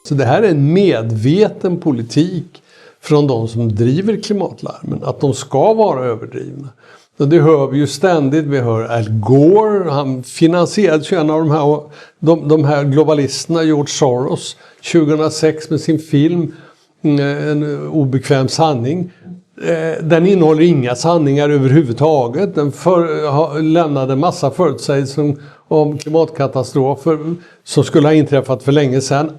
Så det här är en medveten politik från de som driver klimatlarmen, att de ska vara överdrivna. Och det hör vi ju ständigt. Vi hör Al Gore, han finansierade ju en av de här globalisterna, George Soros, 2006 med sin film En obekväm sanning. Den innehåller inga sanningar överhuvudtaget. Den lämnade massa förutsägelser om klimatkatastrofer som skulle ha inträffat för länge sedan.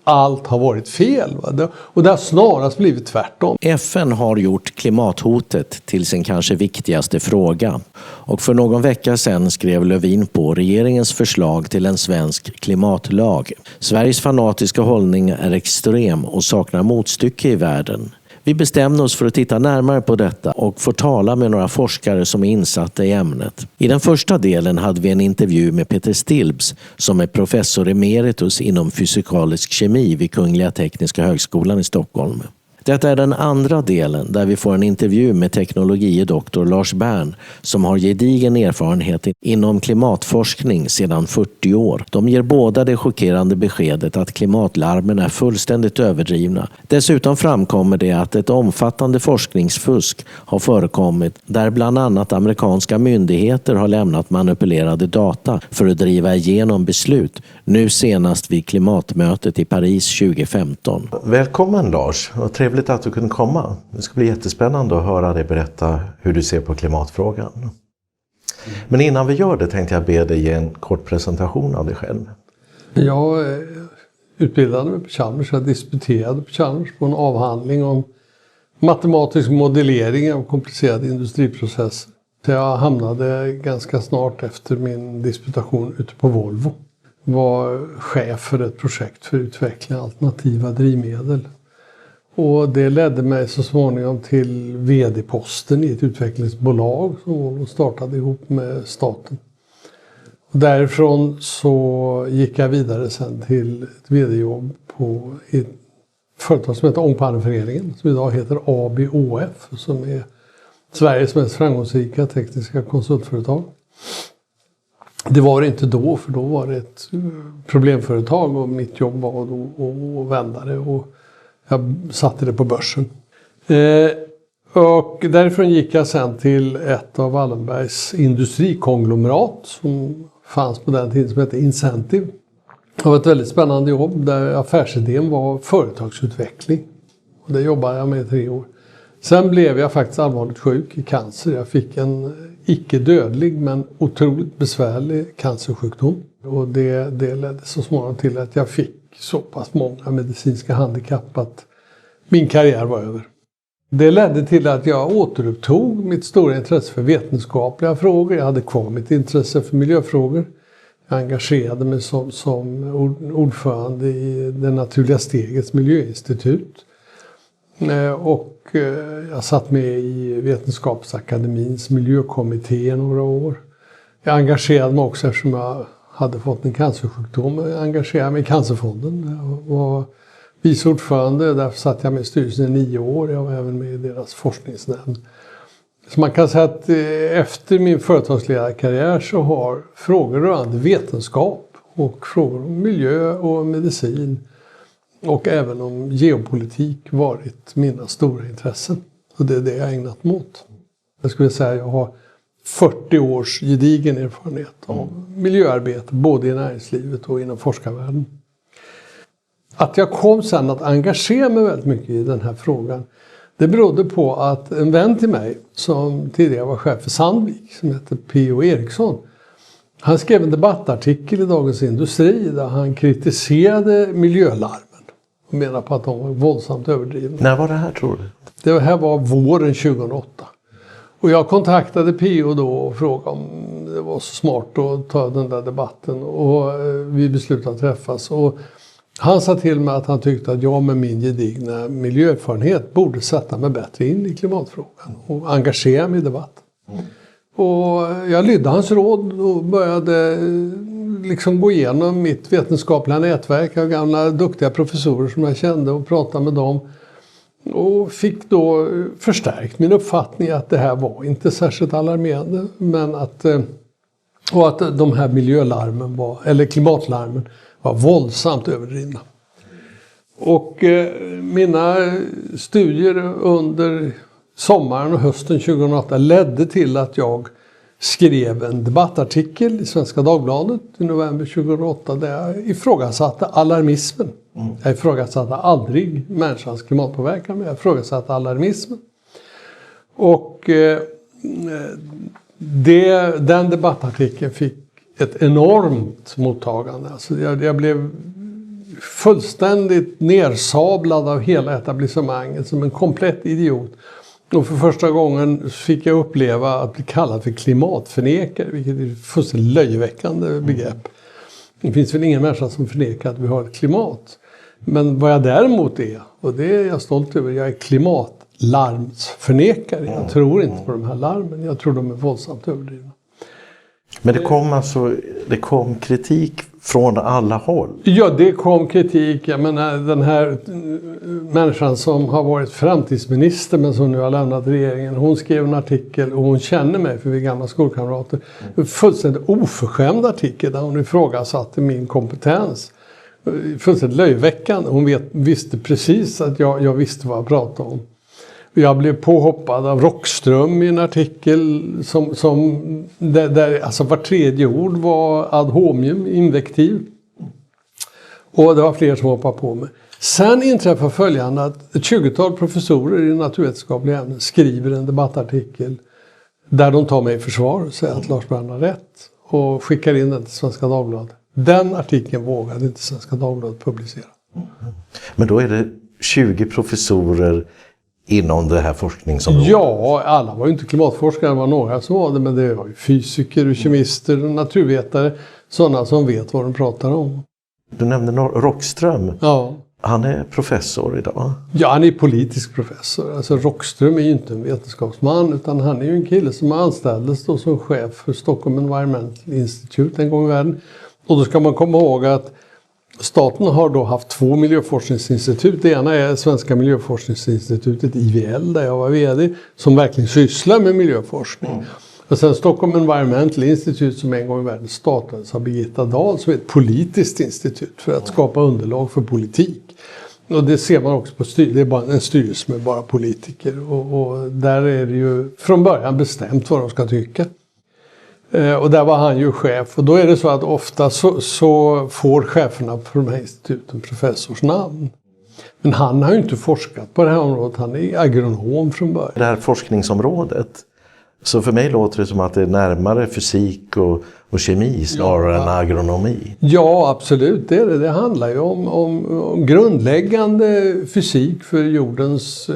Allt har varit fel. Va? Och det har snarast blivit tvärtom. FN har gjort klimathotet till sin kanske viktigaste fråga. Och för någon vecka sedan skrev Löfven på regeringens förslag till en svensk klimatlag. Sveriges fanatiska hållning är extrem och saknar motstycke i världen. Vi bestämde oss för att titta närmare på detta och få tala med några forskare som är insatta i ämnet. I den första delen hade vi en intervju med Peter Stilbs som är professor emeritus inom fysikalisk kemi vid Kungliga Tekniska högskolan i Stockholm. Detta är den andra delen där vi får en intervju med teknologidoktor Lars Bern som har gedigen erfarenhet inom klimatforskning sedan 40 år. De ger båda det chockerande beskedet att klimatlarmen är fullständigt överdrivna. Dessutom framkommer det att ett omfattande forskningsfusk har förekommit där bland annat amerikanska myndigheter har lämnat manipulerade data för att driva igenom beslut, nu senast vid klimatmötet i Paris 2015. Välkommen Lars, och trevligt att du kunde komma. Det ska bli jättespännande att höra dig berätta hur du ser på klimatfrågan. Men innan vi gör det tänkte jag be dig ge en kort presentation av dig själv. Jag utbildade mig på Chalmers, jag disputerade på Chalmers på en avhandling om matematisk modellering av komplicerade industriprocesser. Så jag hamnade ganska snart efter min disputation ute på Volvo. Var chef för ett projekt för utveckling av alternativa drivmedel. Och det ledde mig så småningom till vd-posten i ett utvecklingsbolag som Volvo startade ihop med staten. Och därifrån så gick jag vidare sen till ett vd-jobb på ett företag som heter Ångpanneföreningen, som idag heter ABOF, som är Sveriges mest framgångsrika tekniska konsultföretag. Det var det inte då, för då var det ett problemföretag och mitt jobb var då att vända det och jag satte det på börsen. Och därifrån gick jag sen till ett av Wallenbergs industrikonglomerat som fanns på den tiden som hette Incentive. Det var ett väldigt spännande jobb där affärsidén var företagsutveckling. Och det jobbade jag med i 3 år. Sen blev jag faktiskt allvarligt sjuk i cancer. Jag fick en icke dödlig men otroligt besvärlig cancersjukdom. Och det ledde så småningom till att jag fick så pass många medicinska handikapp att min karriär var över. Det ledde till att jag återupptog mitt stora intresse för vetenskapliga frågor. Jag hade kvar mitt intresse för miljöfrågor. Jag engagerade mig som ordförande i det naturliga stegets miljöinstitut. Och jag satt med i Vetenskapsakademins miljökommitté några år. Jag engagerade mig också eftersom jag hade fått en cancersjukdom. Jag engagerade mig i Cancerfonden. Jag var vice ordförande, därför satt jag med i styrelsen i 9 år. Jag var även med i deras forskningsnämnd. Så man kan säga att efter min företagsledarkarriär så har frågor rörande vetenskap och frågor om miljö och medicin och även om geopolitik varit mina stora intressen. Och det är det jag ägnat mig åt. Jag skulle säga att jag har 40 års gedigen erfarenhet av miljöarbete både i näringslivet och inom forskarvärlden. Att jag kom sen att engagera mig väldigt mycket i den här frågan, det berodde på att en vän till mig som tidigare var chef för Sandvik som heter P.O. Eriksson, han skrev en debattartikel i Dagens Industri där han kritiserade miljölarmen och menade på att de var våldsamt överdrivna. När var det här tror du? Det här var våren 2008. Och jag kontaktade P.O. då och frågade om det var så smart att ta den där debatten. Och vi beslutade att träffas. Och han sa till mig att han tyckte att jag med min gedigna miljöerfarenhet borde sätta mig bättre in i klimatfrågan och engagera mig i debatten. Och jag lydde hans råd och började liksom gå igenom mitt vetenskapliga nätverk av gamla duktiga professorer som jag kände och prata med dem. Och fick då förstärkt min uppfattning att det här var inte särskilt alarmerande, men att de här miljölarmen eller klimatlarmen var våldsamt överdrivna. Och mina studier under sommaren och hösten 2008 ledde till att jag skrev en debattartikel i Svenska Dagbladet i november 2008 där jag ifrågasatte alarmismen. Jag ifrågasatte aldrig människans klimatpåverkan, men jag ifrågasatte alarmismen. Och den debattartikeln fick ett enormt mottagande. Alltså jag blev fullständigt nersablad av hela etablissemanget som en komplett idiot. Och för första gången fick jag uppleva att bli kallad för klimatförnekare, vilket är ett fullständigt löjeväckande begrepp. Det finns väl ingen människa som förnekar att vi har ett klimat. Men vad jag däremot är, och det är jag stolt över, jag är klimatlarmsförnekare. Jag tror inte på de här larmen, jag tror de är våldsamt överdrivna. Men det kom kritik från alla håll. Ja, det kom kritik. Jag menar, den här människan som har varit framtidsminister men som nu har lämnat regeringen, hon skrev en artikel och hon känner mig för vi är gamla skolkamrater. En fullständigt oförskämd artikel där hon ifrågasatte min kompetens. Fullständigt löjväckande. Hon visste precis att jag visste vad jag pratade om. Jag blev påhoppad av Rockström i en artikel där alltså var tredje ord var ad homium, invektiv. Och det var fler som hoppade på mig. Sen inträffar följande att ett 20-tal professorer i naturvetenskapliga ämnen skriver en debattartikel där de tar mig i försvar och säger att Lars Brand har rätt och skickar in den till Svenska Dagbladet. Den artikeln vågade inte Svenska Dagbladet publicera. Men då är det 20 professorer inom det här forskningsområdet? Ja, alla var ju inte klimatforskare, det var några som var det, men det var ju fysiker, kemister, naturvetare, sådana som vet vad de pratar om. Du nämnde Rockström. Ja. Han är professor idag. Ja, han är politisk professor. Alltså Rockström är ju inte en vetenskapsman, utan han är ju en kille som anställdes då som chef för Stockholm Environmental Institute en gång i världen. Och då ska man komma ihåg att staten har då haft 2 miljöforskningsinstitut. Det ena är Svenska miljöforskningsinstitutet, IVL, där jag var vd, som verkligen sysslar med miljöforskning. Och sen Stockholm Environmental Institute som en gång i världen startades av Birgitta Dahl som är ett politiskt institut för att skapa underlag för politik. Och det ser man också på det är bara en styrelse med bara politiker. Och där är det ju från början bestämt vad de ska tycka. Och där var han ju chef. Och då är det så att ofta så får cheferna på de här instituten professorsnamn. Men han har ju inte forskat på det här området. Han är agronom från början. Det här forskningsområdet. Så för mig låter det som att det är närmare fysik och kemi snarare än agronomi. Ja, absolut. Det är det. Det handlar ju om grundläggande fysik för jordens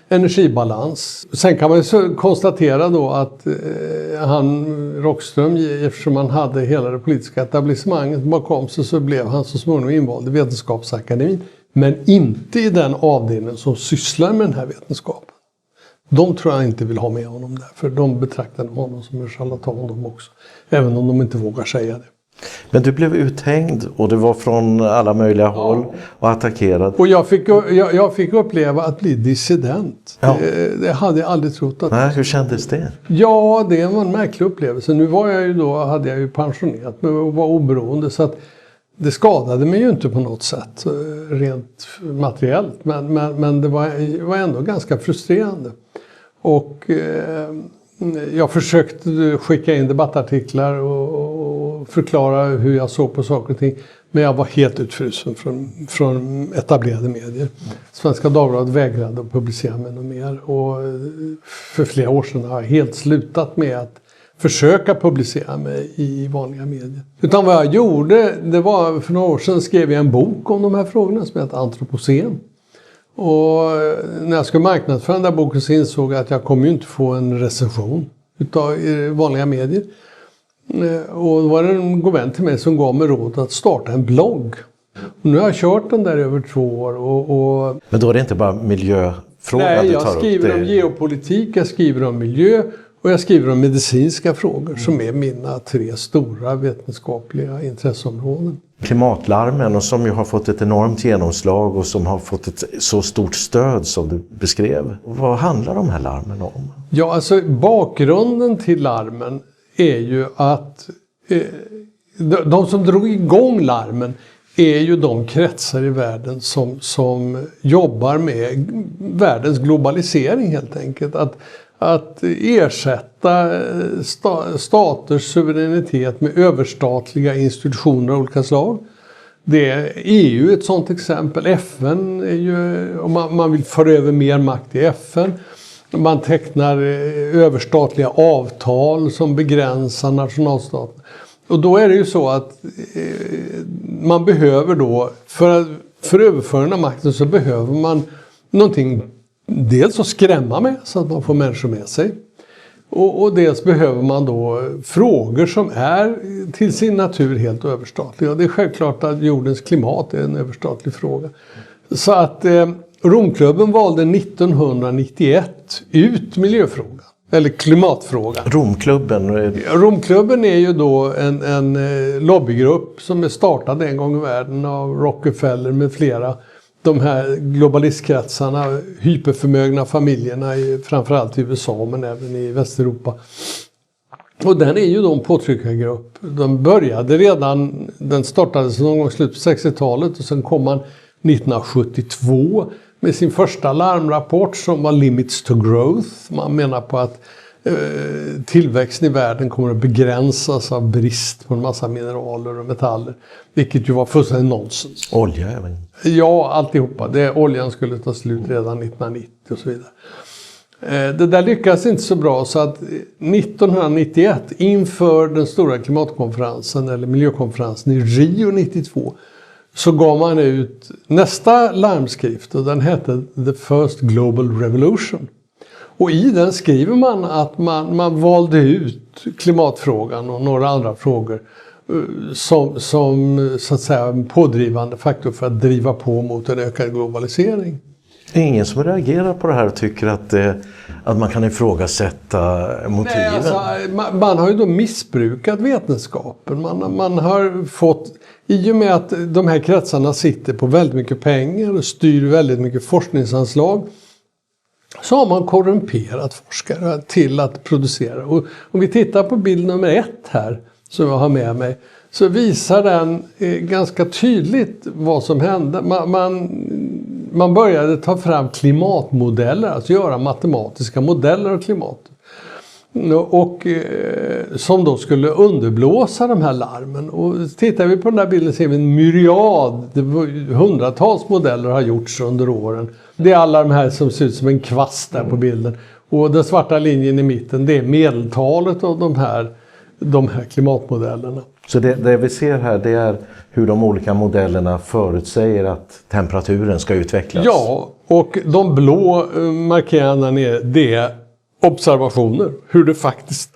energibalans. Sen kan man ju konstatera då att Rockström, eftersom han hade hela det politiska etablissemanget bakom sig, så blev han så småningom invald i Vetenskapsakademin. Men inte i den avdelningen som sysslar med den här vetenskapen. De tror jag inte vill ha med honom där, för de betraktar honom som en charlatan de också. Även om de inte vågar säga det. Men du blev uthängd och det var från alla möjliga håll och attackerad. Och jag fick uppleva att bli dissident. Ja. Det hade jag aldrig trott att... Nej, hur kändes det? Ja, det var en märklig upplevelse. Nu hade jag ju pensionerat mig och var oberoende, så att det skadade mig ju inte på något sätt rent materiellt. Men det var ändå ganska frustrerande. Och jag försökte skicka in debattartiklar och förklara hur jag såg på saker och ting. Men jag var helt utfrusen från etablerade medier. Svenska Dagbladet vägrade att publicera mig något mer. Och för flera år sedan har jag helt slutat med att försöka publicera mig i vanliga medier. Utan vad jag gjorde, det var för några år sedan skrev jag en bok om de här frågorna som heter Antropocen. Och när jag skulle marknadsföra den där boken så insåg jag att jag kommer ju inte få en recension utav vanliga medier. Och då var det en god vän till mig som gav mig råd att starta en blogg. Och nu har jag kört den där över 2 år. Men då är det inte bara miljöfrågor? Nej, jag skriver om geopolitik, jag skriver om miljö och jag skriver om medicinska frågor som är mina 3 stora vetenskapliga intresseområden. Klimatlarmen, och som ju har fått ett enormt genomslag och som har fått ett så stort stöd som du beskrev. Vad handlar de här larmen om? Ja, alltså bakgrunden till larmen är ju att de som drog igång larmen är ju de kretsar i världen som jobbar med världens globalisering helt enkelt. Att ersätta staters suveränitet med överstatliga institutioner av olika slag. Det är EU ett sådant exempel. FN är ju, om man vill föra över mer makt i FN. Man tecknar överstatliga avtal som begränsar nationalstaten. Och då är det ju så att man behöver då, för överföringen av makten så behöver man någonting dels att skrämma med så att man får människor med sig. Och dels behöver man då frågor som är till sin natur helt överstatliga. Och det är självklart att jordens klimat är en överstatlig fråga. Så att Romklubben valde 1991 ut miljöfrågan. Eller klimatfrågan. Romklubben är ju då en lobbygrupp som är startad en gång i världen av Rockefeller med flera. De här globalistkretsarna, hyperförmögna familjerna framförallt i USA men även i Västeuropa. Och den är ju då en påtryckargrupp. Den startades någon gång i slutet på 60-talet och sen kom man 1972 med sin första larmrapport som var Limits to Growth. Man menar på att tillväxten i världen kommer att begränsas av brist på en massa mineraler och metaller. Vilket ju var fullständigt nonsens. Olja även. Ja, alltihopa. Oljan skulle ta slut redan 1990 och så vidare. Det där lyckades inte så bra så att 1991 inför den stora klimatkonferensen eller miljökonferensen i Rio 92 så gav man ut nästa larmskrift och den hette The First Global Revolution. Och i den skriver man att man valde ut klimatfrågan och några andra frågor som så att säga en pådrivande faktor för att driva på mot en ökad globalisering. Det är ingen som reagerar på det här och tycker att man kan ifrågasätta motiven? Nej, alltså, man har ju då missbrukat vetenskapen. Man har fått, i och med att de här kretsarna sitter på väldigt mycket pengar och styr väldigt mycket forskningsanslag, så har man korrumperat forskare till att producera. Och om vi tittar på bild nummer 1 här som jag har med mig så visar den ganska tydligt vad som hände. Man började ta fram klimatmodeller, alltså göra matematiska modeller av klimatet. Och som då skulle underblåsa de här larmen. Och tittar vi på den här bilden ser vi en myriad, hundratals modeller har gjorts under åren. Det är alla de här som ser ut som en kvast där på bilden. Och den svarta linjen i mitten, det är medeltalet av de här klimatmodellerna. Så det vi ser här, det är hur de olika modellerna förutsäger att temperaturen ska utvecklas? Ja, och de blå markerarna det är observationer, hur det faktiskt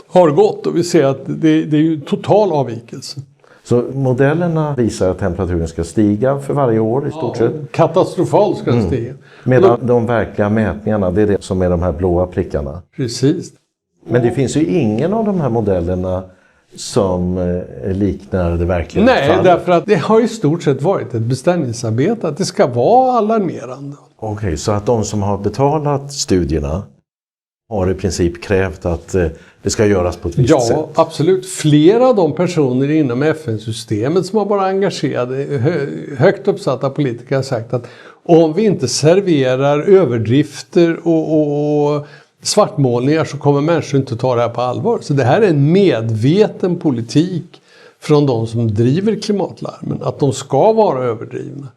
har gått. Och vi ser att det är ju total avvikelse. Så modellerna visar att temperaturen ska stiga för varje år i stort sett? Katastrofalt ska den stiga. Medan de verkliga mätningarna, det är det som är de här blåa prickarna? Precis. Men det finns ju ingen av de här modellerna som liknar det verkliga Nej, fallet. därför att det har i stort sett varit ett beställningsarbete att det ska vara alarmerande. Okej, så att de som har betalat studierna har i princip krävt att det ska göras på ett visst sätt? Ja, absolut. Flera av de personer inom FN-systemet som har varit engagerade, högt uppsatta politiker har sagt att om vi inte serverar överdrifter och svartmålningar så kommer människor inte ta det här på allvar. Så det här är en medveten politik från de som driver klimatlarmen, att de ska vara överdrivna.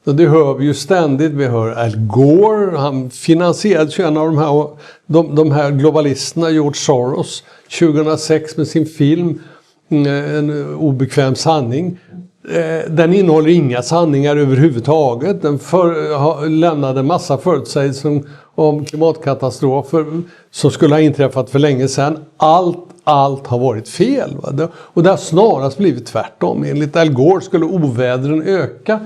Och det hör vi ju ständigt. Vi hör Al Gore, han finansierade ju en av de här globalisterna, George Soros, 2006 med sin film En obekväm sanning. Den innehåller inga sanningar överhuvudtaget. Den lämnade massa förutsägelser om klimatkatastrofer som skulle ha inträffat för länge sedan. Allt har varit fel. Va? Och det har snarast blivit tvärtom. Enligt Al Gore skulle ovädren öka.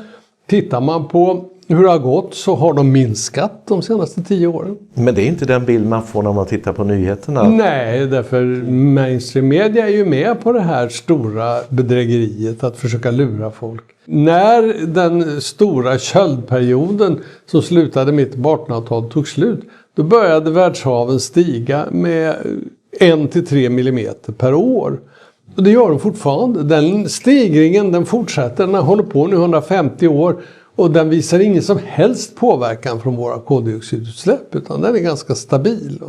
Tittar man på hur det har gått så har de minskat de senaste 10 åren. Men det är inte den bild man får när man tittar på nyheterna? Nej, därför mainstream media är ju med på det här stora bedrägeriet att försöka lura folk. När den stora köldperioden som slutade mitt på 1800-talet tog slut, då började världshaven stiga med 1-3 millimeter per år. Och det gör de fortfarande. Den stegringen den fortsätter, den håller på nu 150 år och den visar ingen som helst påverkan från våra koldioxidutsläpp utan den är ganska stabil.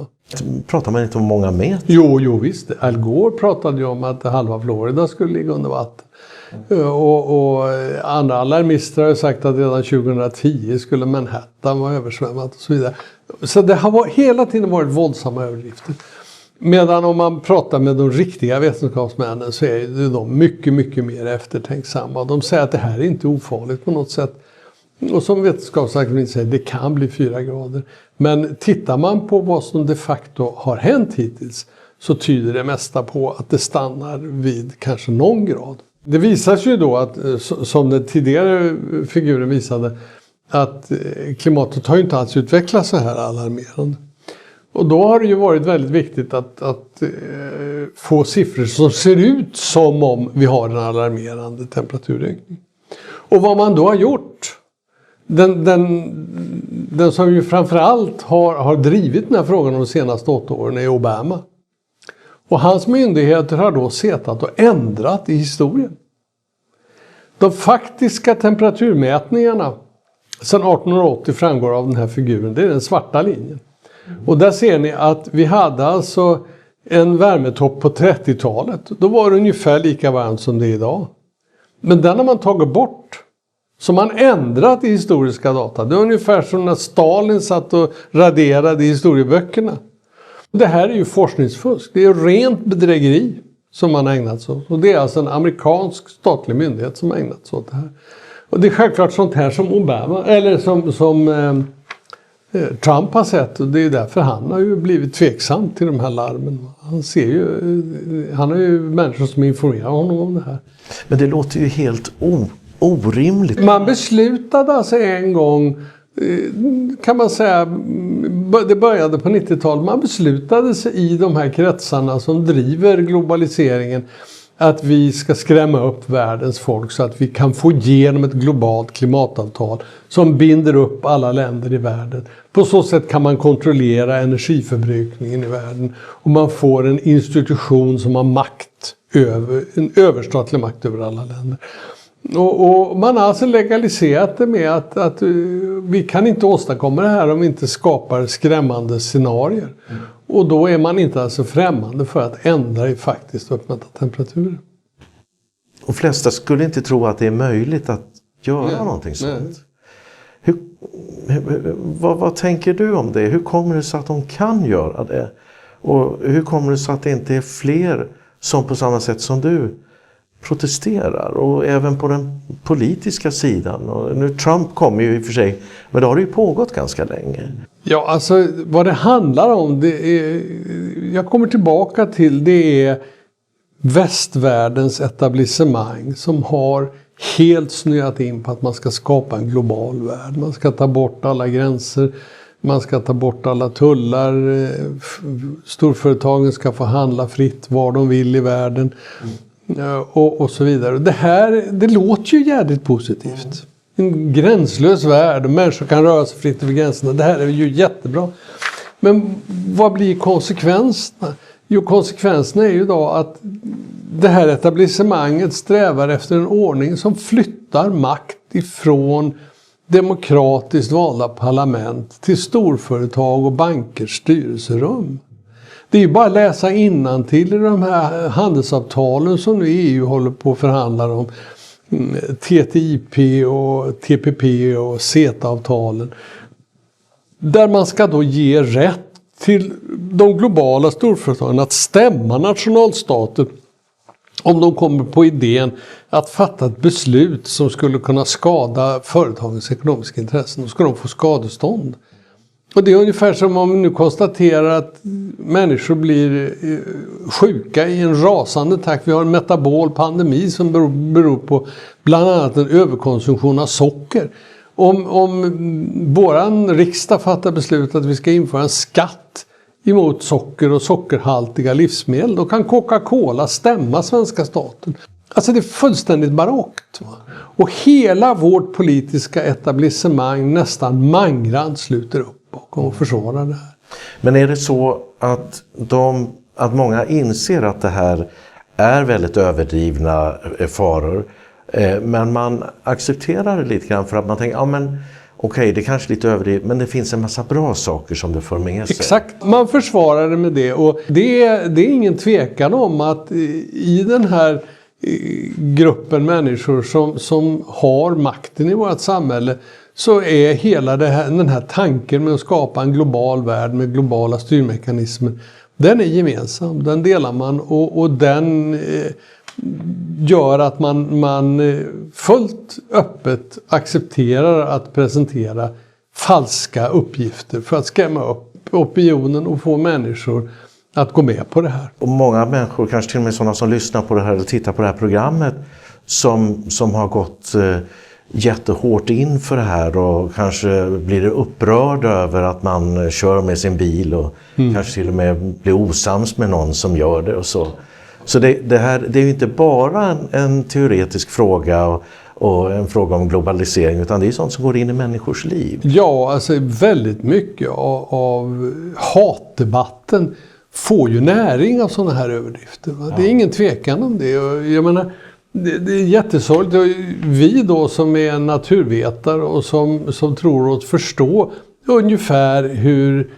Pratar man inte om många meter? Jo visst. Al Gore pratade ju om att halva Florida skulle ligga under vatten. Och andra alarmister har sagt att redan 2010 skulle Manhattan vara översvämmat och så vidare. Så det har hela tiden varit våldsamma överdrifter. Medan om man pratar med de riktiga vetenskapsmännen så är de mycket, mycket mer eftertänksamma. De säger att det här är inte ofarligt på något sätt. Och som vetenskapsakademin säger, det kan bli 4 grader. Men tittar man på vad som de facto har hänt hittills så tyder det mesta på att det stannar vid kanske någon grad. Det visar sig ju då att, som den tidigare figuren visade, att klimatet har ju inte alls utvecklats så här alarmerande. Och då har det ju varit väldigt viktigt att få siffror som ser ut som om vi har en alarmerande temperaturökning. Och vad man då har gjort, den som ju framförallt har drivit den här frågan de senaste 8 åren är Obama. Och hans myndigheter har då setat och ändrat i historien. De faktiska temperaturmätningarna sedan 1880 framgår av den här figuren, det är den svarta linjen. Och där ser ni att vi hade alltså en värmetopp på 30-talet. Då var det ungefär lika varmt som det är idag. Men den har man tagit bort. Så man ändrat i historiska data. Det är ungefär som när Stalin satt och raderade i historieböckerna. Det här är ju forskningsfusk. Det är rent bedrägeri som man har ägnat sig åt. Och det är alltså en amerikansk statlig myndighet som har ägnat sig åt det här. Och det är självklart sånt här som Obama, eller som Trump har sett, och det är därför han har ju blivit tveksam till de här larmen. Han har ju människor som informerar honom om det här. Men det låter ju helt orimligt. Man beslutade alltså en gång, kan man säga, det började på 90-talet, man beslutade sig i de här kretsarna som driver globaliseringen att vi ska skrämma upp världens folk så att vi kan få igenom ett globalt klimatavtal som binder upp alla länder i världen. På så sätt kan man kontrollera energiförbrukningen i världen och man får en institution som har en överstatlig makt över alla länder. Och man har alltså legaliserat det med att vi kan inte åstadkomma det här om vi inte skapar skrämmande scenarier. Och då är man inte alltså främmande för att ändra i faktiskt uppmätta temperaturer. Och flesta skulle inte tro att det är möjligt att göra någonting sånt. Vad tänker du om det? Hur kommer det sig att de kan göra det? Och hur kommer det sig att det inte är fler som på samma sätt som du protesterar? Och även på den politiska sidan. Och nu Trump kommer ju i och för sig, men det har ju pågått ganska länge. Ja, alltså vad det handlar om, jag kommer tillbaka till, det är västvärldens etablissemang som har helt snöat in på att man ska skapa en global värld. Man ska ta bort alla gränser, man ska ta bort alla tullar, storföretagen ska få handla fritt var de vill i världen och så vidare. Det låter ju jävligt positivt. En gränslös värld och människor kan röra sig fritt över gränserna. Det här är ju jättebra. Men vad blir konsekvenserna? Jo, konsekvenserna är ju då att det här etablissemanget strävar efter en ordning som flyttar makt ifrån demokratiskt valda parlament till storföretag och bankers styrelserum. Det är ju bara att läsa innantill i de här handelsavtalen som nu EU håller på att förhandla om. TTIP och TPP och CETA-avtalen. Där man ska då ge rätt till de globala storföretagen att stämma nationalstater om de kommer på idén att fatta ett beslut som skulle kunna skada företagens ekonomiska intressen. Då ska de få skadestånd. Och det är ungefär som om vi nu konstaterar att människor blir sjuka i en rasande takt. Vi har en metabol pandemi som beror på bland annat en överkonsumtion av socker. Om våran riksdag fattar beslut att vi ska införa en skatt emot socker och sockerhaltiga livsmedel, då kan Coca-Cola stämma svenska staten. Alltså det är fullständigt barockt. Och hela vårt politiska etablissemang nästan mangrant sluter upp och försvarar det här. Men är det så att många inser att det här är väldigt överdrivna faror. Men man accepterar det lite grann för att man tänker, ja men okej, det kanske är lite överdrivet, men det finns en massa bra saker som det för med sig. Exakt, man försvarar det med det. Och det är ingen tvekan om att i den här gruppen människor som har makten i vårt samhälle, så är hela den här tanken med att skapa en global värld med globala styrmekanismer, den är gemensam, den delar man och den gör att man fullt öppet accepterar att presentera falska uppgifter för att skrämma upp opinionen och få människor att gå med på det här. Och många människor, kanske till och med sådana som lyssnar på det här eller tittar på det här programmet, som har gått jättehårt in för det här och kanske blir upprörd över att man kör med sin bil och kanske till och med blir osams med någon som gör det och så. Så det är ju inte bara en teoretisk fråga och en fråga om globalisering, utan det är sånt som går in i människors liv. Ja, alltså väldigt mycket av hatdebatten får ju näring av sådana här överdrifter. Va? Ja. Det är ingen tvekan om det. Jag menar, det är jättesorgligt. Vi då som är naturvetare och som tror att förstå ungefär hur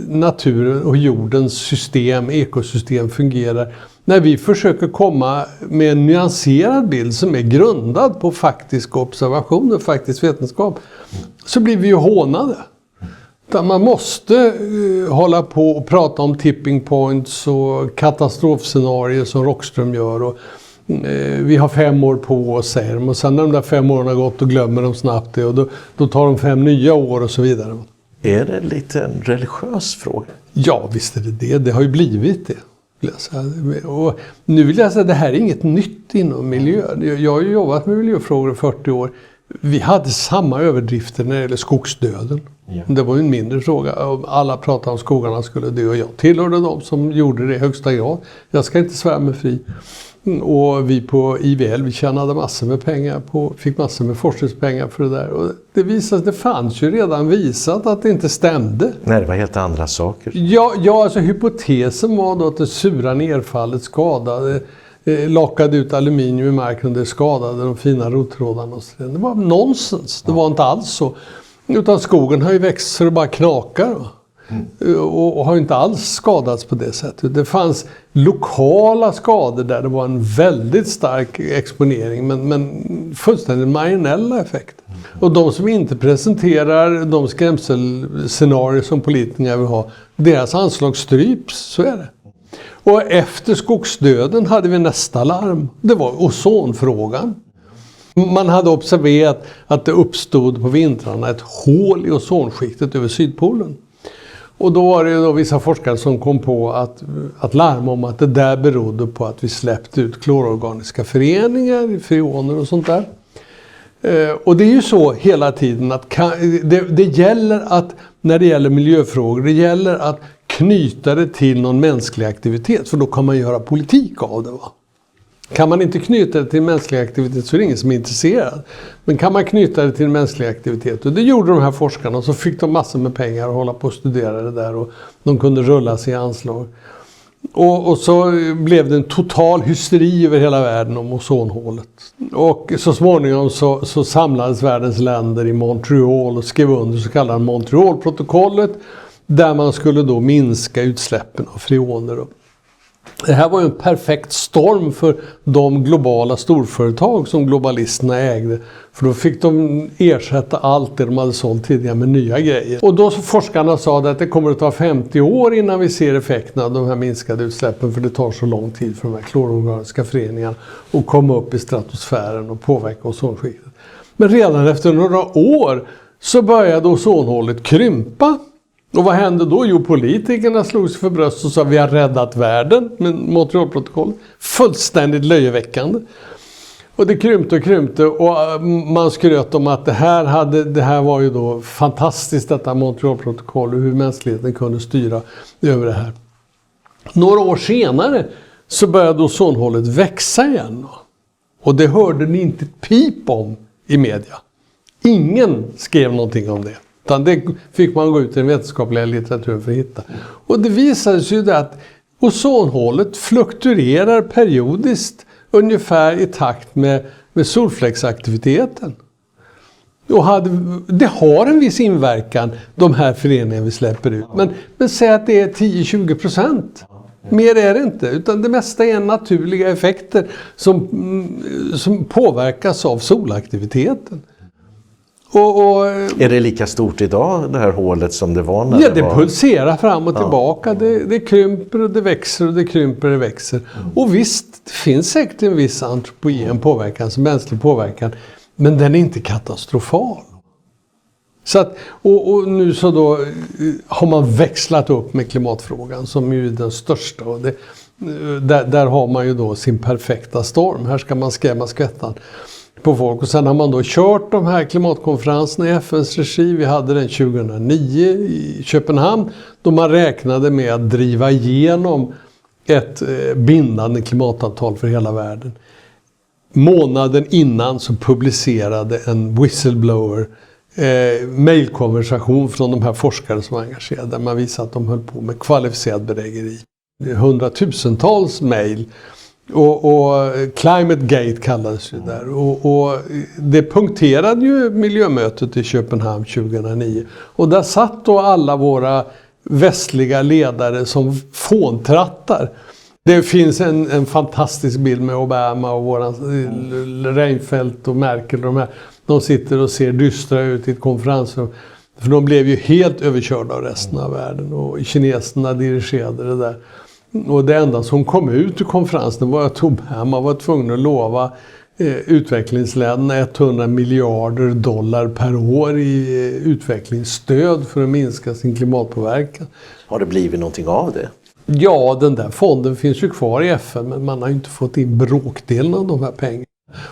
naturen och jordens system, ekosystem fungerar. När vi försöker komma med en nyanserad bild som är grundad på faktisk observation och faktisk vetenskap, så blir vi ju hånade. Man måste hålla på och prata om tipping points och katastrofscenarier som Rockström gör. Och vi har 5 år på oss, säger de. Och sen när de där 5 åren har gått, och glömmer de snabbt det. Och då tar de 5 nya år och så vidare. Är det lite en religiös fråga? Ja, visst är det. Det har ju blivit det. Och nu vill jag säga att det här är inget nytt inom miljön. Jag har ju jobbat med miljöfrågor i 40 år. Vi hade samma överdrifter när det gäller skogsdöden. Ja. Det var ju en mindre fråga. Alla pratade om skogarna skulle dö, och jag tillhörde de som gjorde det i högsta grad. Jag ska inte svära mig fri. Och vi på IVL, vi tjänade massor med pengar fick massor med forskningspengar för det där. Och det fanns ju redan visat att det inte stämde. Nej, det var helt andra saker. Ja, alltså hypotesen var då att det sura nedfallet lakade ut aluminium i marken och det skadade de fina rottrådarna. Det var nonsens, det var inte alls så. Utan skogen har ju växt så det bara knakar. Och har inte alls skadats på det sättet. Det fanns lokala skador där det var en väldigt stark exponering, men fullständigt marginella effekter. Och de som inte presenterar de skrämselscenarier som politikerna vill ha, deras anslag stryps, så är det. Och efter skogsdöden hade vi nästa larm. Det var ozonfrågan. Man hade observerat att det uppstod på vintrarna ett hål i ozonskiktet över Sydpolen. Och då var det vissa forskare som kom på att larma om att det där berodde på att vi släppte ut klororganiska föreningar, freoner och sånt där. Och det är ju så hela tiden att det gäller att, när det gäller miljöfrågor, det gäller att knyta det till någon mänsklig aktivitet, för då kan man göra politik av det, va? Kan man inte knyta det till mänsklig aktivitet så är det ingen som är intresserad. Men kan man knyta det till mänsklig aktivitet, och det gjorde de här forskarna, och så fick de massor med pengar och hålla på att studera det där, och de kunde rulla sig i anslag. Och så blev det en total hysteri över hela världen om ozonhålet. Och så småningom så samlades världens länder i Montreal och skrev under så kallade Montrealprotokollet, där man skulle då minska utsläppen av freoner. Det här var ju en perfekt storm för de globala storföretag som globalisterna ägde. För då fick de ersätta allt det de hade sålt tidigare med nya grejer. Och då forskarna sa att det kommer att ta 50 år innan vi ser effekterna av de här minskade utsläppen. För det tar så lång tid för de här klororganiska föreningarna att komma upp i stratosfären och påverka ozonskiktet. Men redan efter några år så började ozonhålet krympa. Och vad hände då? Jo, politikerna slog sig för bröst och sa att vi har räddat världen med Montrealprotokollet. Fullständigt löjeväckande. Och det krympte och man skröt om att det här var ju då fantastiskt, detta Montrealprotokoll, och hur mänskligheten kunde styra över det här. Några år senare så började ozonhålet växa igen. Och det hörde ni inte ett pip om i media. Ingen skrev någonting om det. Utan det fick man gå ut i den vetenskapliga litteraturen för att hitta. Och det visade sig ju att ozonhålet fluktuerar periodiskt ungefär i takt med solfläcksaktiviteten. Och det har en viss inverkan, de här föreningarna vi släpper ut. Men säg att det är 10-20%. Mer är det inte, utan det mesta är naturliga effekter som påverkas av solaktiviteten. Är det lika stort idag, det här hålet, som det var när det pulserar fram och tillbaka. Det krymper och det växer och det krymper och det växer. Och visst, det finns säkert en viss antropogen påverkan, som mänsklig påverkan, men den är inte katastrofal. Så att, och nu så då har man växlat upp med klimatfrågan som ju är den största. Och där har man ju då sin perfekta storm. Här ska man skrämma skvättan på folk. Och sen har man då kört de här klimatkonferenserna i FNs regi. Vi hade den 2009 i Köpenhamn, då man räknade med att driva igenom ett bindande klimatavtal för hela världen. Månaden innan så publicerade en whistleblower mejlkonversation från de här forskare som var engagerade, där man visade att de höll på med kvalificerad bedrägeri. 100,000-tals mejl. Och Climate Gate kallades ju där. Och det punkterade ju miljömötet i Köpenhamn 2009. Och där satt då alla våra västliga ledare som fåntrattar. Det finns en fantastisk bild med Obama och våran Reinfeldt och Merkel och de sitter och ser dystra ut i ett konferensrum. För de blev ju helt överkörda av resten av världen, och kineserna dirigerade det där. Och det enda som kom ut ur konferensen var att Obama var tvungen att lova utvecklingsländerna 100 miljarder dollar per år i utvecklingsstöd för att minska sin klimatpåverkan. Har det blivit någonting av det? Ja, den där fonden finns ju kvar i FN, men man har ju inte fått in bråkdelen av de här pengarna.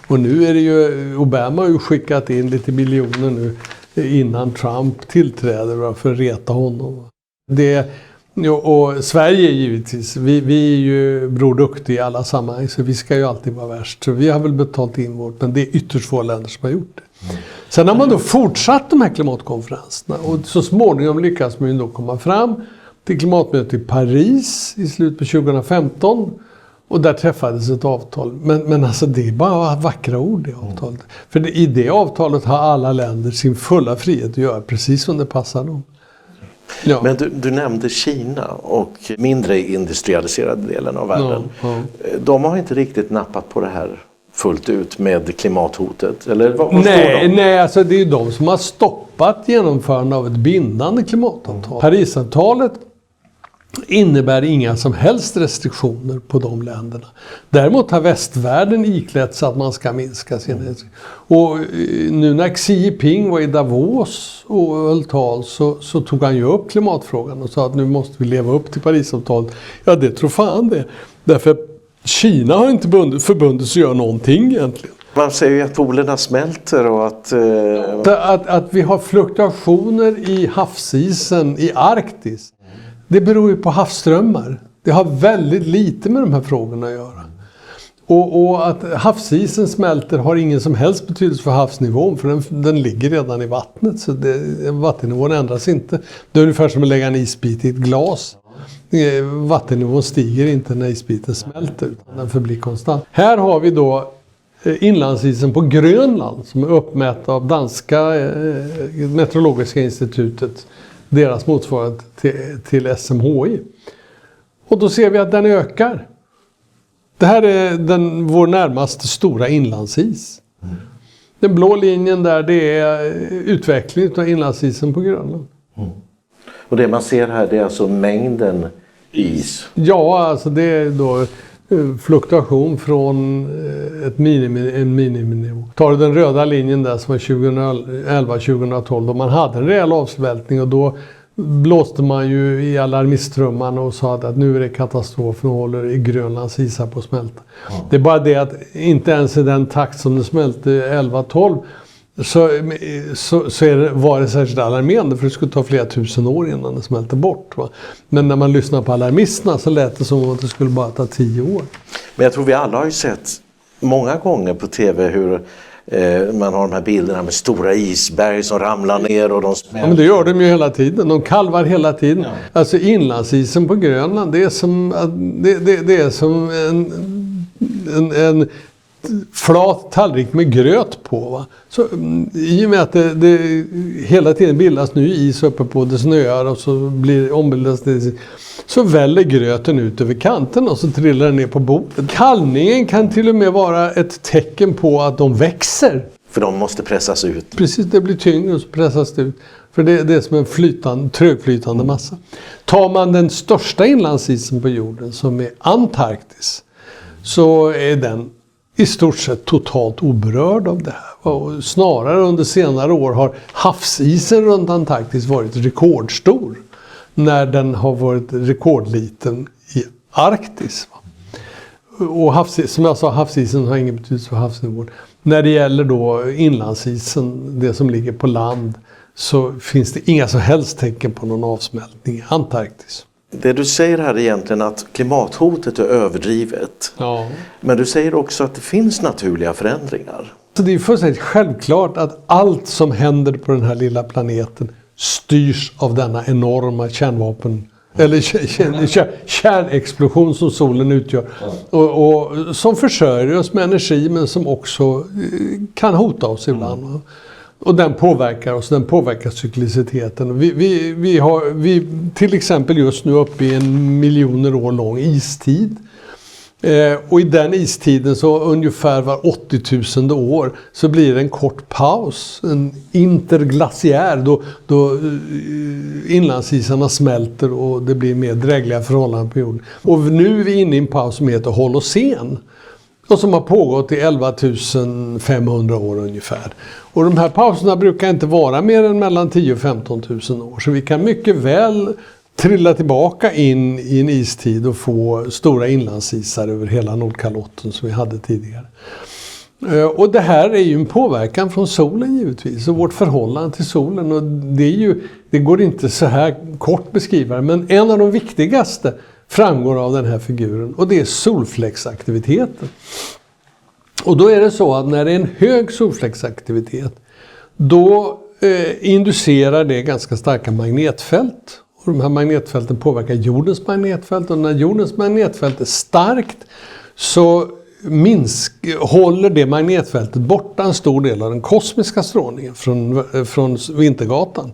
Och nu är det ju, Obama har ju skickat in lite miljoner nu innan Trump tillträder för att reta honom. Och Sverige givetvis, vi är ju Bror Duktig i alla sammanhang, så vi ska ju alltid vara värst. Så vi har väl betalt in vårt, men det är ytterst få länder som har gjort det. Sen har man då fortsatt de här klimatkonferenserna, och så småningom lyckas man ju då komma fram till klimatmötet i Paris i slutet på 2015. Och där träffades ett avtal. Men alltså det är bara vackra ord, det avtalet. För i det avtalet har alla länder sin fulla frihet att göra precis som det passar dem. Ja. Men du nämnde Kina och mindre industrialiserade delen av världen. Ja. De har inte riktigt nappat på det här fullt ut med klimathotet? Eller vad står de? Nej, alltså det är de som har stoppat genomförande av ett bindande klimatavtal. Parisavtalet innebär inga som helst restriktioner på de länderna. Däremot har västvärlden iklätt sig att man ska minska sin. Och nu när Xi Jinping var i Davos och höll tal, så tog han ju upp klimatfrågan och sa att nu måste vi leva upp till Parisavtalet. Ja, det tror fan det. Därför Kina har inte förbundit sig att göra någonting egentligen. Man säger ju att polerna smälter och att vi har fluktuationer i havsisen i Arktis. Det beror ju på havsströmmar. Det har väldigt lite med de här frågorna att göra. Och att havsisen smälter har ingen som helst betydelse för havsnivån, för den ligger redan i vattnet, så vattennivån ändras inte. Det är ungefär som att lägga en isbit i ett glas. Vattennivån stiger inte när isbiten smälter, utan den förblir konstant. Här har vi då inlandsisen på Grönland som är uppmätt av danska meteorologiska institutet, deras motsvarighet till SMHI. Och då ser vi att den ökar. Det här är vår närmaste stora inlandsis. Den blå linjen där, det är utvecklingen av inlandsisen på Grönland. Och det man ser här, det är alltså mängden is? Ja, alltså det är då fluktuation från en miniminivå. Tar du den röda linjen där som var 2011-2012, då man hade en rejäl avsvältning, och då blåste man ju i alarmisttrumman och sa att nu är det katastrof, nu håller i Grönlands isar på att smälta. Det är bara det att inte ens i den takt som det smälte 11-12 var det särskilt alarmerande, för det skulle ta flera tusen år innan det smälte bort. Va? Men när man lyssnar på alarmisterna så lät det som att det skulle bara ta 10 år. Men jag tror vi alla har ju sett många gånger på tv hur Man har de här bilderna med stora isberg som ramlar ner och de Ja, men det gör de ju hela tiden. De kalvar hela tiden. Ja. Alltså inlandsisen på Grönland, det är som en flat tallrik med gröt på. Va? Så, i och med att det hela tiden bildas ny is uppe på det snöar och så ombildas det, så väller gröten ut över kanten och så trillar den ner på bordet. Kallningen kan till och med vara ett tecken på att de växer. För de måste pressas ut. Precis, det blir tyngre och så pressas det ut. För det är som en trögflytande massa. Tar man den största inlandsisen på jorden som är Antarktis, så är den i stort sett totalt oberörd av det här. Och snarare under senare år har havsisen runt Antarktis varit rekordstor när den har varit rekordliten i Arktis. Och som jag sa, havsisen har ingen betydelse för havsnivån. När det gäller då inlandsisen, det som ligger på land, så finns det inga som helst tecken på någon avsmältning i Antarktis. Det du säger här är egentligen att klimathotet är överdrivet. Ja. Men du säger också att det finns naturliga förändringar. Så det är fullständigt självklart att allt som händer på den här lilla planeten styrs av denna enorma kärnexplosion som solen utgör. Och som försörjer oss med energi, men som också kan hota oss ibland. Och den påverkar oss, den påverkar cykliciteten. Vi till exempel just nu uppe i 1 miljoner år lång istid. Och i den istiden så ungefär var 80 000 år så blir det en kort paus, en interglaciär då inlandsisarna smälter och det blir mer drägliga förhållanden på jorden. Och nu är vi inne i en paus som heter Holocen och som har pågått i 11 500 år ungefär. Och de här pauserna brukar inte vara mer än mellan 10 och 15 000 år, så vi kan mycket väl trilla tillbaka in i en istid och få stora inlandsisar över hela Nordkalotten som vi hade tidigare. Och det här är ju en påverkan från solen givetvis, och vårt förhållande till solen. Och det går inte så här kort beskriva det, men en av de viktigaste framgår av den här figuren, och det är solfläcksaktiviteten. Och då är det så att när det är en hög solfläcksaktivitet, då inducerar det ganska starka magnetfält. Och de här magnetfälten påverkar jordens magnetfält, och när jordens magnetfält är starkt så håller det magnetfältet borta en stor del av den kosmiska strålningen från Vintergatan.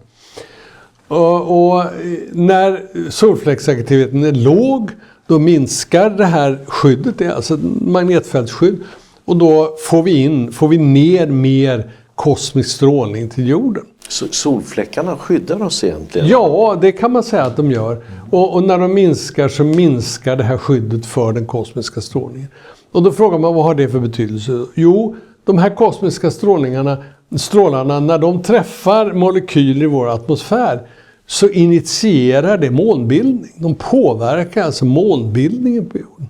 Och när solfläcksaktiviteten är låg, då minskar det här skyddet, det är alltså magnetfältsskydd, och då får vi ner mer kosmisk strålning till jorden. Så solfläckarna skyddar oss egentligen? Ja, det kan man säga att de gör. Och när de minskar så minskar det här skyddet för den kosmiska strålningen. Och då frågar man, vad har det för betydelse? Jo, de här kosmiska strålarna, när de träffar molekyler i vår atmosfär, så initierar det månbildning. De påverkar alltså månbildningen på jorden.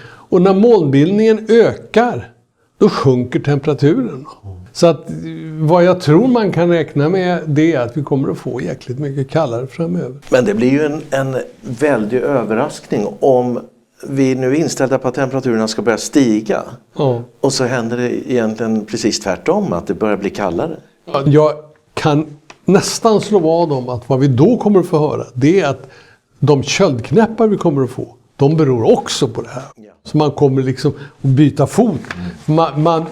Och när månbildningen ökar, då sjunker temperaturen. Så att vad jag tror man kan räkna med, det är att vi kommer att få jäkligt mycket kallare framöver. Men det blir ju en väldig överraskning om vi nu är inställda på att temperaturerna ska börja stiga. Ja. Och så händer det egentligen precis tvärtom, att det börjar bli kallare. Jag kan nästan slå vad om att vad vi då kommer att få höra, det är att de köldknäppar vi kommer att få, de beror också på det här. Så man kommer liksom att byta fot.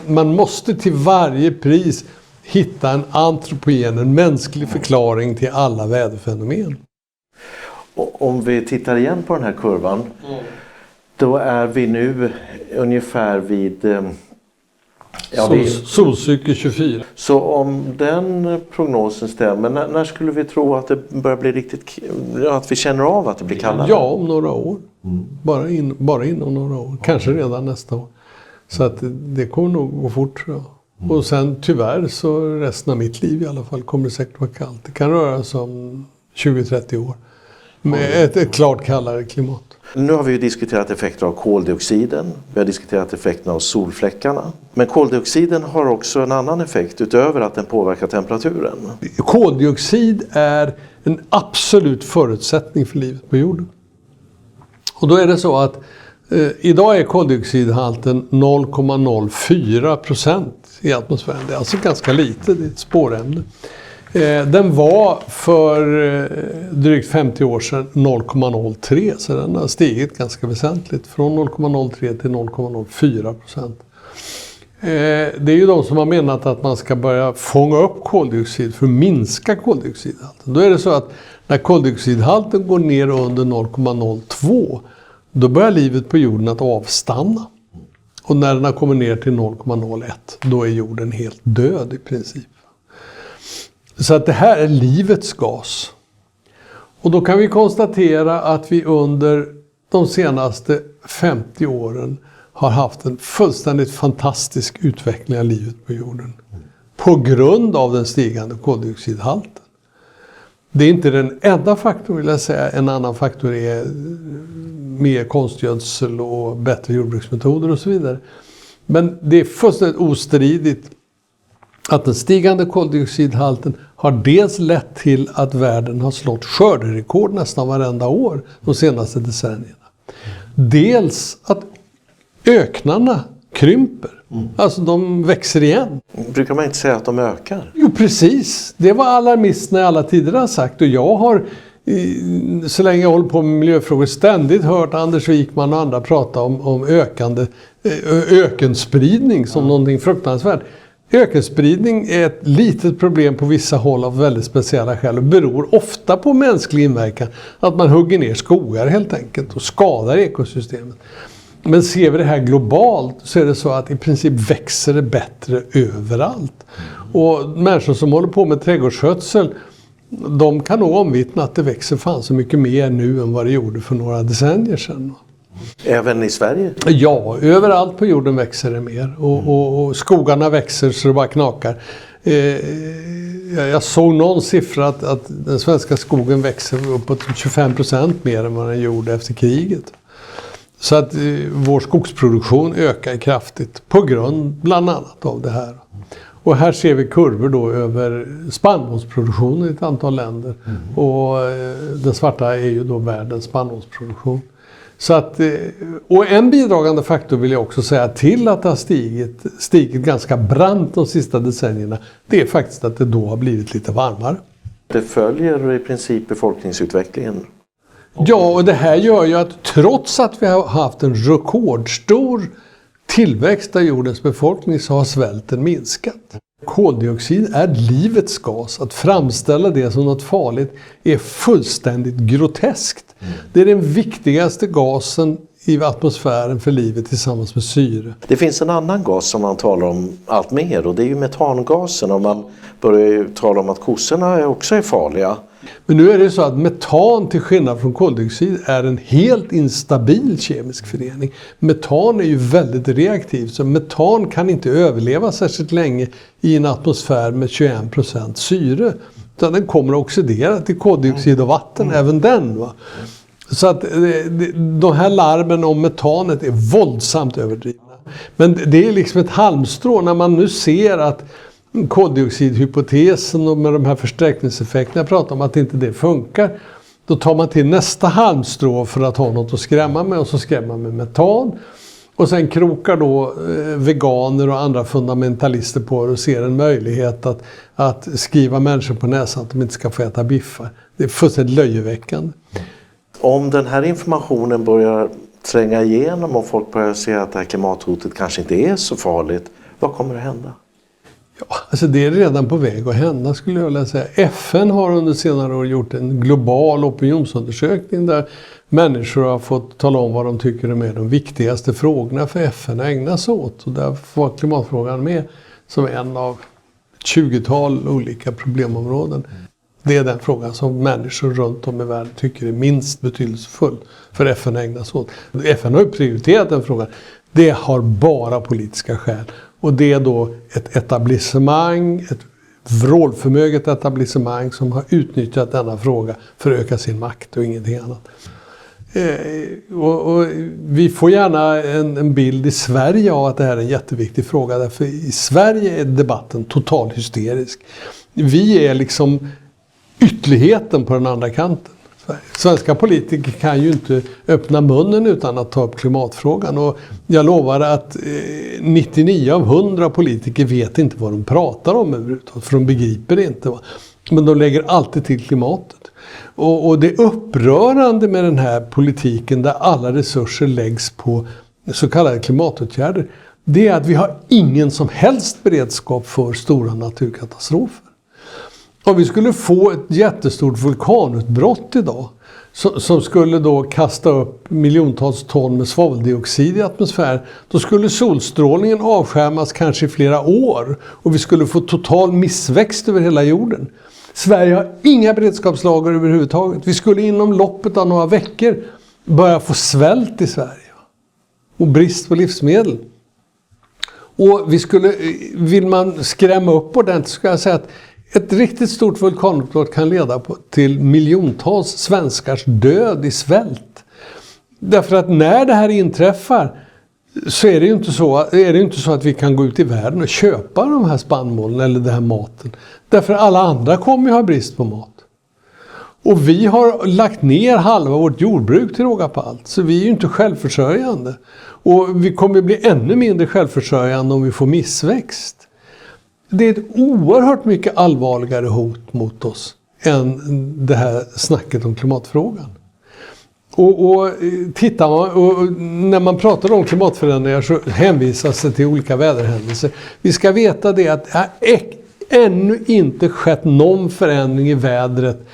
Man måste till varje pris hitta en antropogen, en mänsklig förklaring till alla väderfenomen. Och om vi tittar igen på den här kurvan, då är vi nu ungefär vid... Solcykel 24. Så om den prognosen stämmer, när skulle vi tro att det börjar bli riktigt, att vi känner av att det blir kallare? Ja, om några år. Bara inom några år. Kanske redan nästa år. Så att det kommer nog gå fort, tror jag. Och sen tyvärr så resten av mitt liv i alla fall kommer det säkert vara kallt. Det kan röra sig om 20-30 år. Med ett klart kallare klimat. Nu har vi ju diskuterat effekter av koldioxiden. Vi har diskuterat effekterna av solfläckarna. Men koldioxiden har också en annan effekt utöver att den påverkar temperaturen. Koldioxid är en absolut förutsättning för livet på jorden. Och då är det så att Idag är koldioxidhalten 0,04% i atmosfären. Det är alltså ganska lite, det är ett spårämne. Den var för drygt 50 år sedan 0,03, så den har stigit ganska väsentligt. Från 0,03 till 0,04%. Det är ju de som har menat att man ska börja fånga upp koldioxid för att minska koldioxidhalten. Då är det så att när koldioxidhalten går ner under 0,02, då börjar livet på jorden att avstanna. Och när den har kommit ner till 0,01, då är jorden helt död i princip. Så att det här är livets gas. Och då kan vi konstatera att vi under de senaste 50 åren har haft en fullständigt fantastisk utveckling av livet på jorden. På grund av den stigande koldioxidhalten. Det är inte den enda faktorn, vill jag säga. En annan faktor är mer konstgödsel och bättre jordbruksmetoder och så vidare. Men det är fullständigt ostridigt att den stigande koldioxidhalten har dels lett till att världen har slått skörderekord nästan varenda år de senaste decennierna. Dels att öknarna krymper. Alltså de växer igen. Brukar man inte säga att de ökar? Jo, precis. Det var alarmisterna i alla tider har sagt. Och jag har, så länge jag håller på med miljöfrågor, ständigt hört Anders Wijkman och andra prata om ökande ökenspridning som någonting fruktansvärt. Ökenspridning är ett litet problem på vissa håll av väldigt speciella skäl och beror ofta på mänsklig inverkan. Att man hugger ner skogar helt enkelt och skadar ekosystemet. Men ser vi det här globalt så är det så att i princip växer det bättre överallt. Och människor som håller på med trädgårdsskötsel, de kan nog omvittna att det växer fan så mycket mer nu än vad det gjorde för några decennier sedan. Även i Sverige? Ja, överallt på jorden växer det mer. Och skogarna växer så det bara knakar. Jag såg någon siffra att den svenska skogen växer uppåt 25% mer än vad den gjorde efter kriget. Så att vår skogsproduktion ökar kraftigt på grund bland annat av det här. Och här ser vi kurvor då över spannmålsproduktionen i ett antal länder. Och den svarta är ju då världens spannmålsproduktion. Så att, och en bidragande faktor vill jag också säga till att det har stigit ganska brant de sista decennierna. Det är faktiskt att det då har blivit lite varmare. Det följer i princip befolkningsutvecklingen. Ja, och det här gör ju att trots att vi har haft en rekordstor tillväxt av jordens befolkning så har svälten minskat. Koldioxid är livets gas. Att framställa det som något farligt är fullständigt groteskt. Det är den viktigaste gasen i atmosfären för livet tillsammans med syre. Det finns en annan gas som man talar om allt mer och det är ju metangasen. Och man börjar ju tala om att kossorna också är farliga. Men nu är det så att metan till skillnad från koldioxid är en helt instabil kemisk förening. Metan är ju väldigt reaktivt så metan kan inte överleva särskilt länge i en atmosfär med 21% syre. Utan den kommer att oxidera till koldioxid och vatten, även den. Va? Så att de här larmen om metanet är våldsamt överdrivna. Men det är liksom ett halmstrå när man nu ser att koldioxidhypotesen och med de här förstärkningseffekterna jag pratar om att inte det funkar. Då tar man till nästa halmstrå för att ha något att skrämma med och så skrämmer man med metan. Och sen krokar då veganer och andra fundamentalister på och ser en möjlighet att skriva människor på näsan att de inte ska få äta biffar. Det är fullständigt löjeväckande. Om den här informationen börjar tränga igenom och folk börjar se att det här klimathotet kanske inte är så farligt, vad kommer att hända? Ja, alltså det är redan på väg att hända skulle jag vilja säga. FN har under senare år gjort en global opinionsundersökning där människor har fått tala om vad de tycker är de viktigaste frågorna för FN att ägna sig åt. Och där var klimatfrågan med som en av 20-tal olika problemområden. Det är den frågan som människor runt om i världen tycker är minst betydelsefull för FN att ägna sig åt. FN har ju prioriterat den frågan. Det har bara politiska skäl. Och det är då ett etablissemang, ett vrålförmöget etablissemang som har utnyttjat denna fråga för att öka sin makt och ingenting annat. Och vi får gärna en bild i Sverige av att det här är en jätteviktig fråga. Därför i Sverige är debatten totalt hysterisk. Vi är liksom ytterligheten på den andra kanten. Sverige. Svenska politiker kan ju inte öppna munnen utan att ta upp klimatfrågan. Och jag lovar att 99 av 100 politiker vet inte vad de pratar om överhuvudtaget. För de begriper det inte. Men de lägger alltid till klimatet. Och det är upprörande med den här politiken där alla resurser läggs på så kallade klimatåtgärder. Det är att vi har ingen som helst beredskap för stora naturkatastrofer. Om vi skulle få ett jättestort vulkanutbrott idag som skulle då kasta upp miljontals ton med svaveldioxid i atmosfären, då skulle solstrålningen avskärmas kanske i flera år och vi skulle få total missväxt över hela jorden. Sverige har inga beredskapslager överhuvudtaget. Vi skulle inom loppet av några veckor börja få svält i Sverige och brist på livsmedel. Och vill man skrämma upp ordentligt, ska jag säga att ett riktigt stort vulkanutbrott kan leda till miljontals svenskars död i svält. Därför att när det här inträffar så är det ju inte så att vi kan gå ut i världen och köpa de här spannmålen eller den här maten. Därför alla andra kommer ju ha brist på mat. Och vi har lagt ner halva vårt jordbruk till råga på allt. Så vi är ju inte självförsörjande. Och vi kommer bli ännu mindre självförsörjande om vi får missväxt. Det är ett oerhört mycket allvarligare hot mot oss än det här snacket om klimatfrågan. Och tittar man, och när man pratar om klimatförändringar så hänvisas det till olika väderhändelser. Vi ska veta det att det ännu inte skett någon förändring i vädret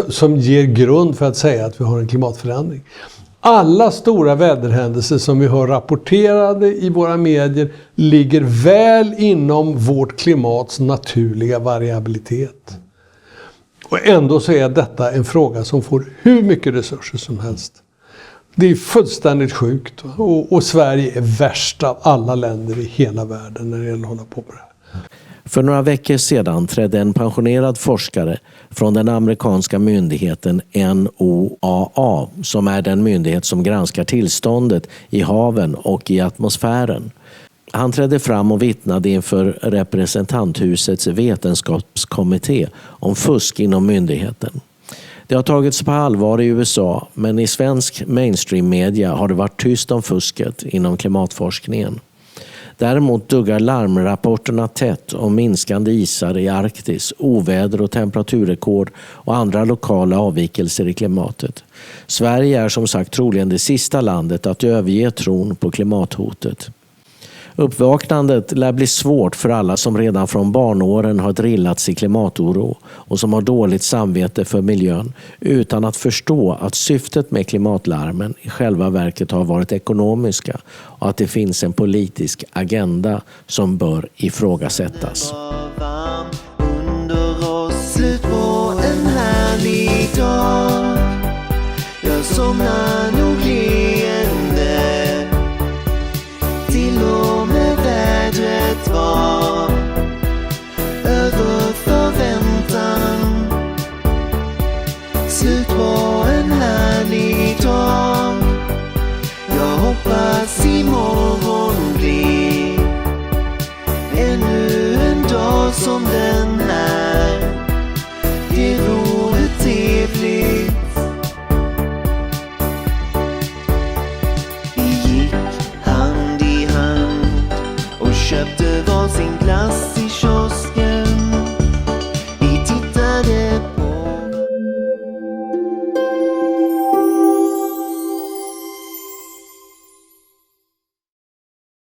som ger grund för att säga att vi har en klimatförändring. Alla stora väderhändelser som vi har rapporterade i våra medier ligger väl inom vårt klimats naturliga variabilitet. Och ändå så är detta en fråga som får hur mycket resurser som helst. Det är fullständigt sjukt. Och Sverige är värst av alla länder i hela världen när det gäller att hålla på med det här. För några veckor sedan trädde en pensionerad forskare från den amerikanska myndigheten NOAA, som är den myndighet som granskar tillståndet i haven och i atmosfären. Han trädde fram och vittnade inför representanthusets vetenskapskommitté om fusk inom myndigheten. Det har tagits på allvar i USA, men i svensk mainstream-media har det varit tyst om fusket inom klimatforskningen. Däremot duggar larmrapporterna tätt om minskande isar i Arktis, oväder och temperaturrekord och andra lokala avvikelser i klimatet. Sverige är som sagt troligen det sista landet att överge tron på klimathotet. Uppvaknandet lär bli svårt för alla som redan från barnåren har drillats i klimatoro och som har dåligt samvete för miljön utan att förstå att syftet med klimatlarmen i själva verket har varit ekonomiska och att det finns en politisk agenda som bör ifrågasättas. Slut på en härlig dag. Jag somnar nog leende. Till och med vädret var över förväntan. Slut på en härlig dag. Jag hoppas imorgon